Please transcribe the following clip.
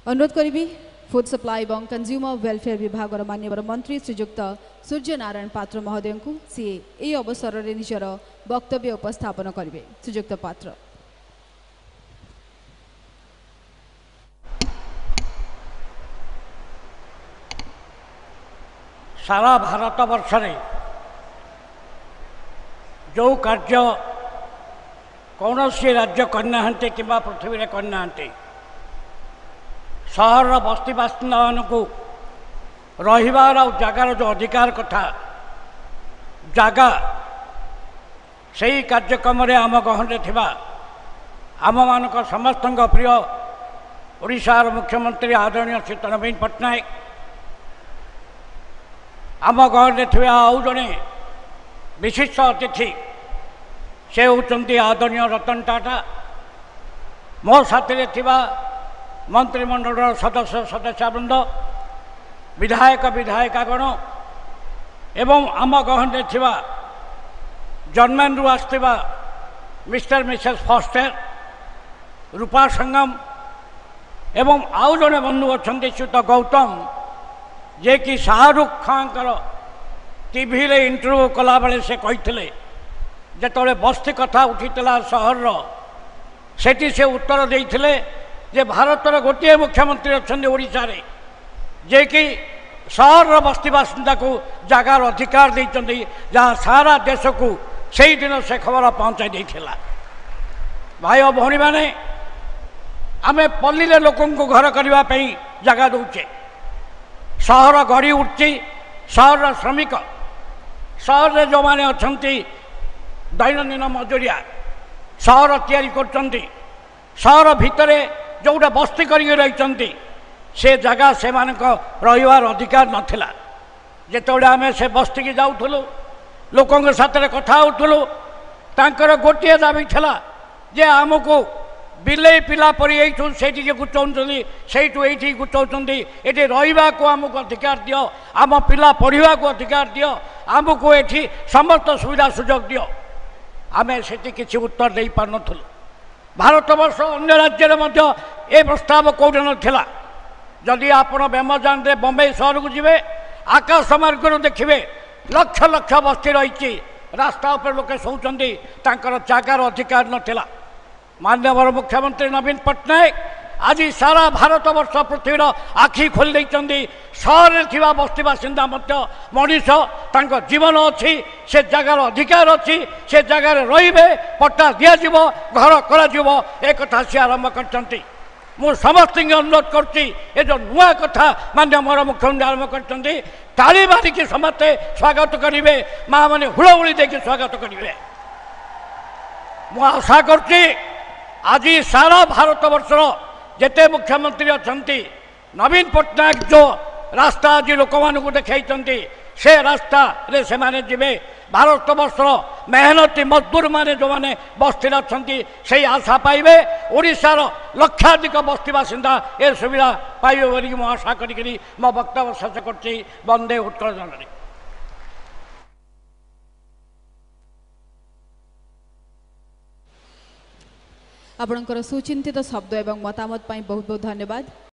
अनुरोध करी food supply और कंज्यूमर वेलफेयर विभाग मान्यवर मंत्री श्रीजुक्त सूर्य नारायण पात्र महोदय को सी ए अवसर में निजर वक्तव्य उपस्थापन करेंगे। श्रीजुक्त पात्र सारा भारत वर्ष रे जो कार्य कौन सी राज्य करना कि पृथ्वी में करना सहर बस्ती बासिंदा को रहिबार और जगार जो अधिकार कथा जगा से कार्यक्रम आम गहन आम मान समस्त प्रिय ओडिशार मुख्यमंत्री आदरणीय श्री नवीन पट्टनायक आम गहन आउ जड़े विशिष्ट अतिथि से होती आदरणीय रतन टाटा मो साथी मंत्रिमंडल सदस्य सदस्यवृंद विधायक विधायिकागण एवं आम गहन जर्मन रु आसवा मिस्टर मिसेस फॉस्टर रूपा संगम एवं आउ जड़े बंधु अच्छा श्रीयुत गौतम जे कि शाहरुख खान टीवी रे इंटरव्यू कला बेले से कही जिते बस्ती कथा उठी सहर सेठी से उत्तर देते जे भारतर गोटे मुख्यमंत्री अच्छा ओडिशा रे जे कि सहर बस्ती बासिंदा को जगार अधिकार देते जहाँ सारा देश को से दिन से खबर पहुँचाई देता। भाई और भौणी मैंने आम पल्ली लोक घर करने जगह दौचे सहर गढ़ी उठी सहर श्रमिक सहर जो मैंने अच्छा दैनंदिन मजूरिया सहर तैयारी कर सहर भितर जोटा बस्ती कर से जगह से रहिबार अधिकार नथिला जेतोड़े आमे से बस्ती की जाऊलु लोकों साथ कथा होलु तांकर गोटे दाबी थिला जे आमको बिले पिला परी से गुचाऊँ से गुचाऊँ ये रहा को आमको अधिकार दियो आम पिला पढ़ा को अधिकार दियो आमको ये समस्त सुविधा सुजोग दियो आमे से किसी उत्तर दे पार नु भारत वर्ष अन्य राज्य में ये प्रस्ताव कौटे नाला जदि आप बेमजान रे बम्बई सहर को जीवे आकाश मार्ग देखिए लक्ष लक्ष बस्ती रही रास्ता उपर लोके शोचती जगार अधिकार नाला माननीय मुख्यमंत्री नवीन पट्टनायक आज सारा भारत वर्ष पृथ्वीर आखि खोली सहर थी बस्ती बासिंदा मनीष जीवन अच्छी से जगार अधिकार अच्छी से जगार रे पट्टा दिज्व घर कर सी आरंभ कर समस्त अनुरोध करुच्ची ये जो नुआ कथा माननीय मोर मुख्यमंत्री आरंभ कर ताली मारिकी समस्ते स्वागत करेंगे माँ मैंने हुड़हुड़ी देखिए स्वागत करेंगे मु आशा करुच्ची आज सारा भारत वर्षर जेते मुख्यमंत्री अच्छा नवीन पट्टनायक जो रास्ता आज लोक मानू देखते से रास्ता रे से माने जीवे भारत वर्षर मेहनती मजदूर माने जो माने बस्ती अच्छा से आशा पाइबे ओडिशार लक्षाधिक बस्ती बासिंदा ए सुविधा पाइबे बोली मु आशा करी मो वक्तव्य शेष कर वंदे उत्कल जननी। आपणकर सुचिंतित शब्द एवं मतामत बहुत बहुत धन्यवाद।